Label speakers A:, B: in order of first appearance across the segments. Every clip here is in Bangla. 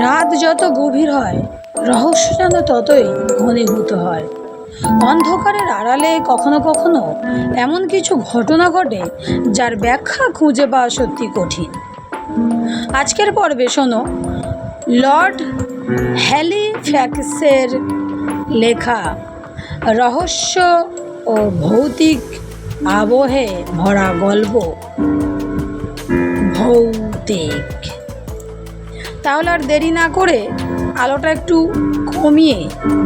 A: রাত যত গভীর হয়, রহস্য যেন ততই ঘনীভূত হয়। অন্ধকারের আড়ালে কখনো কখনো এমন কিছু ঘটনা ঘটে যার ব্যাখ্যা খুঁজে পাওয়া সত্যি কঠিন। আজকের পর্বে শোনো লর্ড হ্যালিফ্যাক্সের লেখা রহস্য ও ভৌতিক আবহে ভরা গল্প ভৌতিক। তাহলে আর দেরি না করে আলোটা একটু কমিয়ে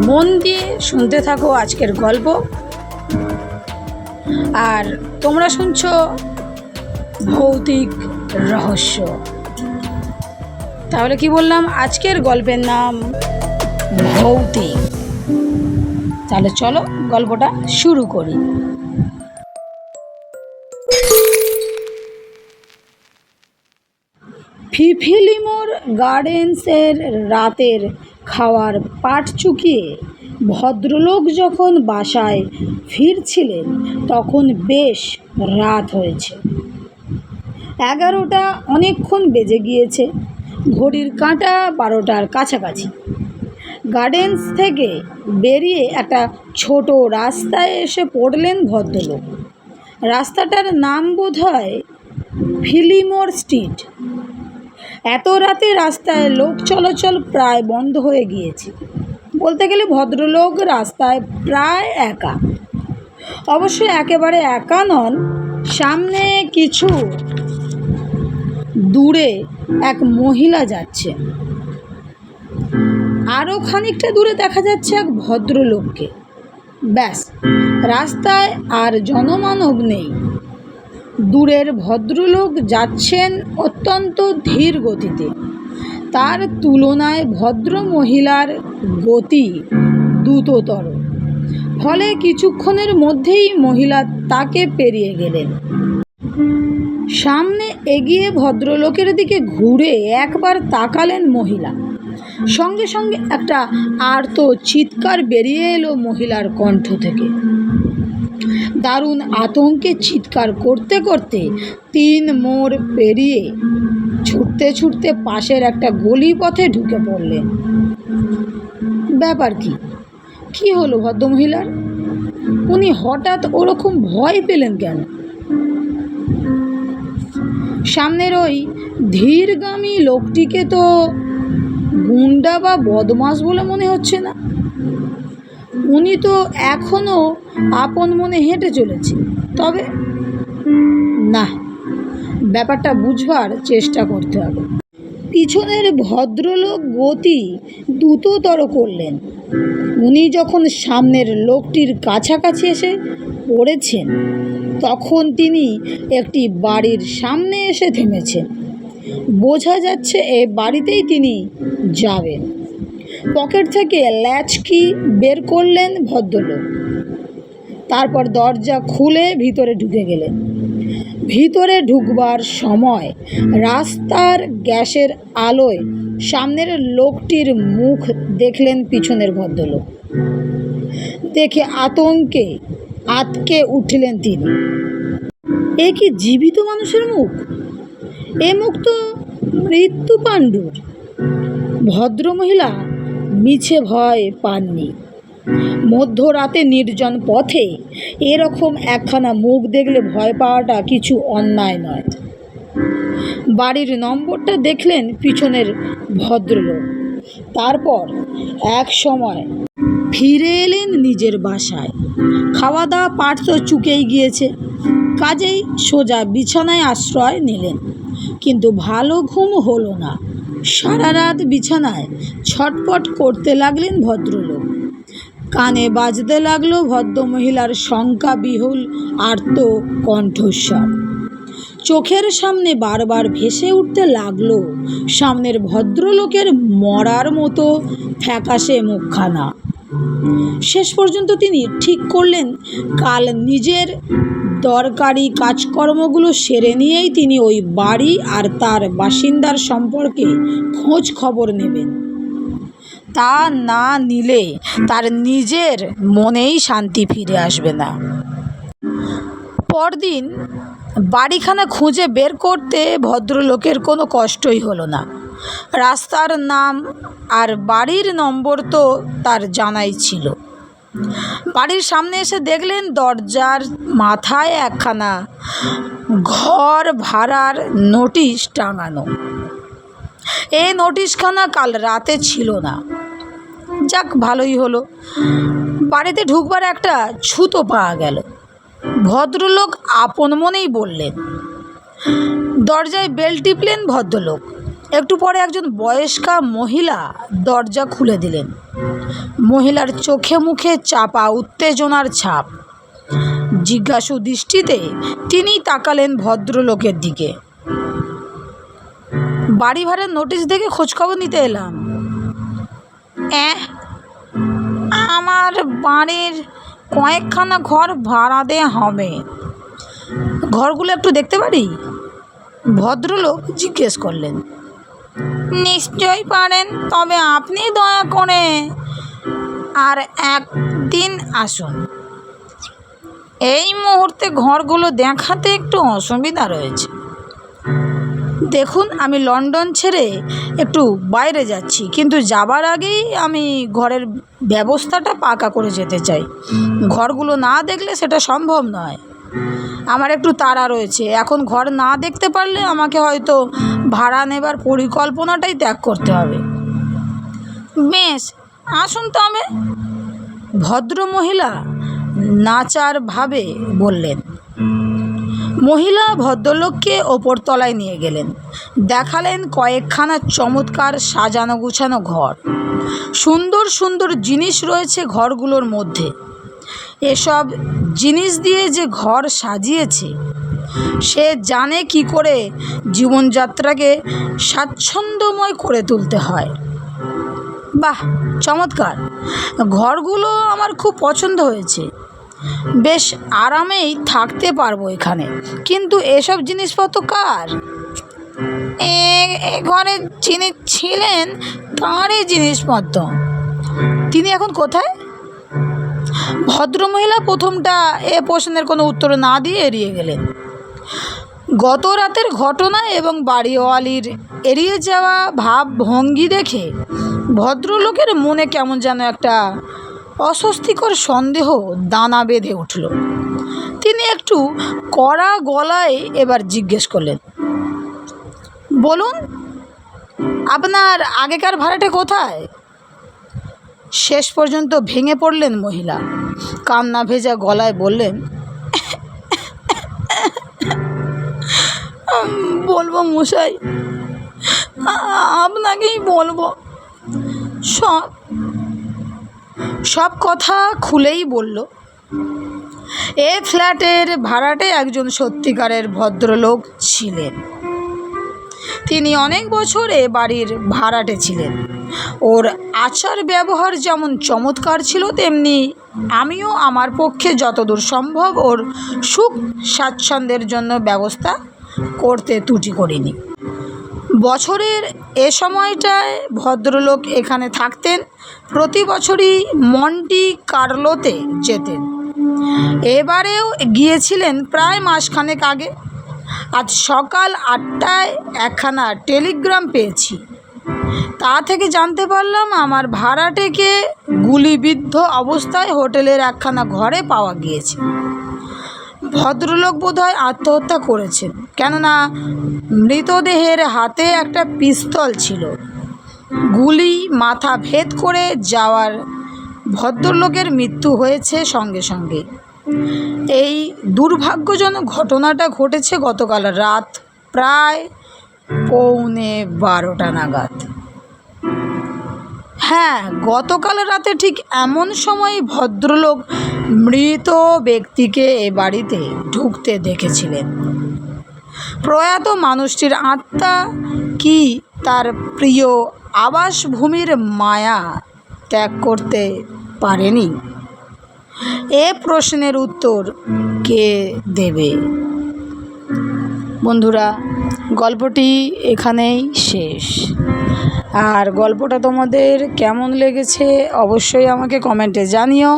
A: মন দিয়ে শুনতে থাকো আজকের গল্প। আর তোমরা শুনছো ভৌতিক রহস্য। তাহলে কি বললাম, আজকের গল্পের নাম ভৌতিক। তাহলে চলো গল্পটা শুরু করি। ফিফিলিমোর গার্ডেন্সের রাতের খাওয়ার পাট চুকিয়ে ভদ্রলোক যখন বাসায় ফিরছিলেন তখন বেশ রাত হয়েছে। 11টা অনেকক্ষণ বেজে গিয়েছে। ঘড়ির কাঁটা 12টার কাছাকাছি। গার্ডেন্স থেকে বেরিয়ে একটা ছোট রাস্তায় এসে পড়লেন ভদ্রলোক। রাস্তাটার নাম বোধহয় ফিলিমোর স্ট্রিট। এত রাতে রাস্তায় লোক চলাচল প্রায় বন্ধ হয়ে গিয়েছে। বলতে গেলে ভদ্রলোক রাস্তায় প্রায় একা। অবশ্য একেবারে একা নন। সামনে কিছু দূরে এক মহিলা যাচ্ছে। আরও খানিকটা দূরে দেখা যাচ্ছে এক ভদ্রলোককে। ব্যাস, রাস্তায় আর জনমানব নেই। দূরের ভদ্রলোক যাচ্ছেন অত্যন্ত ধীর গতিতে। তার তুলনায় ভদ্র মহিলার গতি দ্রুততর। ফলে কিছুক্ষণের মধ্যেই মহিলা তাকে পেরিয়ে গেলেন। সামনে এগিয়ে ভদ্রলোকের দিকে ঘুরে একবার তাকালেন মহিলা। সঙ্গে সঙ্গে একটা আর্ত চিৎকার বেরিয়ে এলো মহিলার কণ্ঠ থেকে। দারুণ আতঙ্কে চিৎকার করতে করতে 3 মোড় পেরিয়ে ছুটতে ছুটতে পাশের একটা গলিপথে ঢুকে পড়লেন। ব্যাপার কি হলো ভদ্রমহিলার? উনি হঠাৎ ওরকম ভয় পেলেন কেন? সামনের ওই ধীরগামী লোকটিকে তো গুন্ডা বা বদমাশ বলে মনে হচ্ছে না। উনি তো এখনও আপন মনে হেঁটে চলেছে। তবে না, ব্যাপারটা বুঝবার চেষ্টা করতে হবে। পিছনের ভদ্রলোক গতি দ্রুততর করলেন। উনি যখন সামনের লোকটির কাছাকাছি এসে পড়েছেন তখন তিনি একটি বাড়ির সামনে এসে থেমেছেন। বোঝা যাচ্ছে এ বাড়িতেই তিনি যাবেন। পকেট থেকে ল্যাচকি বের করলেন ভদ্রলোক। তারপর দরজা খুলে ভিতরে ঢুকে গেলেন। ভিতরে ঢুকবার সময় রাস্তার গ্যাসের আলোয় সামনের লোকটির মুখ দেখলেন পিছনের ভদ্রলোক। দেখে আতঙ্কে আঁতকে উঠলেন তিনি। এ কি জীবিত মানুষের মুখ? এ মুখ তো মৃত্যু পাণ্ডুর। ভদ্রমহিলা মিছে ভয় পাননি। মধ্যরাতে নির্জন পথে এরকম একখানা মুখ দেখলে ভয় পাওয়াটা কিছু অন্যায় নয়। বাড়ির নম্বরটা দেখলেন পিছনের ভদ্রলোক। তারপর এক সময় ফিরে এলেন নিজের বাসায়। খাওয়া দাওয়া পাট তো চুকেই গিয়েছে, কাজেই সোজা বিছানায় আশ্রয় নিলেন। কিন্তু ভালো ঘুম হলো না। সারা রাত বিছানায় ছটপট করতে লাগলেন ভদ্রলোক। কানে বাজতে লাগলো ভদ্রমহিলার শঙ্কাবিহুল আর্ত কণ্ঠস্বর। চোখের সামনে বারবার ভেসে উঠতে লাগলো সামনের ভদ্রলোকের মরার মতো ফ্যাকাশে মুখখানা। শেষ পর্যন্ত তিনি ঠিক করলেন কাল নিজের দরকারি কাজকর্মগুলো সেরে নিয়েই তিনি ওই বাড়ি আর তার বাসিন্দার সম্পর্কে খোঁজ খবর নেবেন। তা না নিলে তার নিজের মনেই শান্তি ফিরে আসবে না। পরদিন বাড়িখানা খুঁজে বের করতে ভদ্রলোকের কোনো কষ্টই হলো না। রাস্তার নাম আর বাড়ির নম্বর তো তার জানাই ছিল। বাড়ির সামনে এসে দেখলেন দরজার মাথায় একখানা ঘর ভাড়ার নোটিশ টাঙানো। এই নোটিশখানা কাল রাতে ছিল না। যাক, ভালোই হলো। বাড়িতে ঢুকবার একটা ছুতো পাওয়া গেল। ভদ্রলোক আপন মনেই বললেন। দরজায় বেল টিপলেন ভদ্রলোক। একটু পরে একজন বয়স্কা মহিলা দরজা খুলে দিলেন। মহিলার চোখে মুখে চাপা উত্তেজনার ছাপ। জিজ্ঞাসু দৃষ্টিতে তিনি তাকালেন ভদ্রলোকের দিকে। বাড়ি ভাড়ার নোটিশ দেখে খোঁজখবর নিতে এলাম। আমার বাড়ির কয়েকখানা ঘর ভাড়া দেয়া হবে, ঘরগুলো একটু দেখতে পারি? ভদ্রলোক জিজ্ঞেস করলেন। নিশ্চয়ই পারেন, তবে আপনি দয়া করে আর একদিন আসুন। এই মুহূর্তে ঘরগুলো দেখাতে একটু অসুবিধা রয়েছে। দেখুন, আমি লন্ডন ছেড়ে একটু বাইরে যাচ্ছি, কিন্তু যাবার আগেই আমি ঘরের ব্যবস্থাটা পাকা করে যেতে চাই। ঘরগুলো না দেখলে সেটা সম্ভব নয়। আমার একটু তাড়া রয়েছে। এখন ঘর না দেখতে পারলে আমাকে হয়তো ভাড়া নেবার পরিকল্পনাটাই ত্যাগ করতে হবে। বেশ, আসুন তবে, ভদ্রমহিলা নাচারভাবে বললেন। মহিলা ভদ্রলোককে ওপর তলায় নিয়ে গেলেন। দেখালেন কয়েকখানা চমৎকার সাজানো গুছানো ঘর। সুন্দর সুন্দর জিনিস রয়েছে ঘরগুলোর মধ্যে। এসব জিনিস দিয়ে যে ঘর সাজিয়েছে সে জানে কি করে জীবনযাত্রাকে স্বাচ্ছন্দ্যময় করে তুলতে হয়। বাহ, চমৎকার! ঘরগুলো আমার খুব পছন্দ হয়েছে। বেশ আরামেই থাকতে পারবো এখানে। কিন্তু এসব জিনিসপত্র কার? এ ঘরে যিনি ছিলেন তাঁরই জিনিসপত্র। তিনি এখন কোথায়? ভদ্রমহিলা প্রথমটা এ প্রশ্নের কোনো উত্তর না দিয়ে এড়িয়ে গেলেন। গত রাতের ঘটনা এবং বাড়িওয়ালির এড়িয়ে যাওয়া ভাব ভঙ্গি দেখে ভদ্রলোকের মনে কেমন যেন একটা অস্বস্তিকর সন্দেহ দানা বেঁধে উঠল। তিনি একটু কড়া গলায় এবার জিজ্ঞেস করলেন, বলুন, আপনার আগেকার ভাড়াটে কোথায়? শেষ পর্যন্ত ভেঙে পড়লেন মহিলা। কান্না ভেজা গলায় বললেন, বলবো মশাই, আপনাকেই বলবো। সব কথা খুলেই বলল। এ ফ্ল্যাটের ভাড়াটে একজন সত্যিকারের ভদ্রলোক ছিলেন। তিনি অনেক বছর এ বাড়ির ভাড়াটে ছিলেন। ওর আচার ব্যবহার যেমন চমৎকার ছিল, তেমনি আমিও আমার পক্ষে যতদূর সম্ভব ওর সুখ স্বাচ্ছন্দ্যের জন্য ব্যবস্থা করতে ত্রুটি করিনি। বছরের এ সময়টায় ভদ্রলোক এখানে থাকতেন। প্রতি বছরই মন্টি কার্লোতে যেতেন। এবারেও গিয়েছিলেন প্রায় মাসখানেক আগে। আজ সকাল 8টায় একখানা টেলিগ্রাম পেয়েছি। তা থেকে জানতে পারলাম আমার ভাড়াটেকে গুলিবিদ্ধ অবস্থায় হোটেলের একখানা ঘরে পাওয়া গিয়েছে। ভদ্রলোক বোধহয় আত্মহত্যা করেছেন, কেননা মৃতদেহের হাতে একটা পিস্তল ছিল। গুলি মাথা ভেদ করে যাওয়ার ভদ্রলোকের মৃত্যু হয়েছে সঙ্গে সঙ্গে। এই দুর্ভাগ্যজনক ঘটনাটা ঘটেছে গতকাল রাত প্রায় 11:15 নাগাদ। হ্যাঁ, গতকাল রাতে ঠিক এমন সময় ভদ্রলোক মৃত ব্যক্তিকে এ বাড়িতে ঢুকতে দেখেছিলেন। প্রয়াত মানুষটির আত্মা কি তার প্রিয় আবাসভূমির মায়া ত্যাগ করতে পারেনি? এ প্রশ্নের উত্তর কে দেবে? বন্ধুরা, গল্পটি এখানেই শেষ। আর গল্পটা তোমাদের কেমন লেগেছে অবশ্যই আমাকে কমেন্টে জানিও।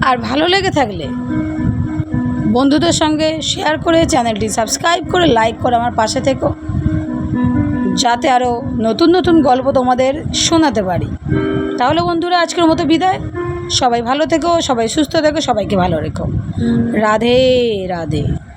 A: আর ভালো লেগে থাকলে বন্ধুদের সঙ্গে শেয়ার করে চ্যানেলটি সাবস্ক্রাইব করে লাইক করে আমার পাশে থেকো। যাতে আরও নতুন নতুন গল্প তোমাদের শোনাতে পারি। তাহলে বন্ধুরা আজকের মতো বিদায়। সবাই ভালো থেকো, সবাই সুস্থ থেকো, সবাইকে ভালো রেখো। রাধে রাধে।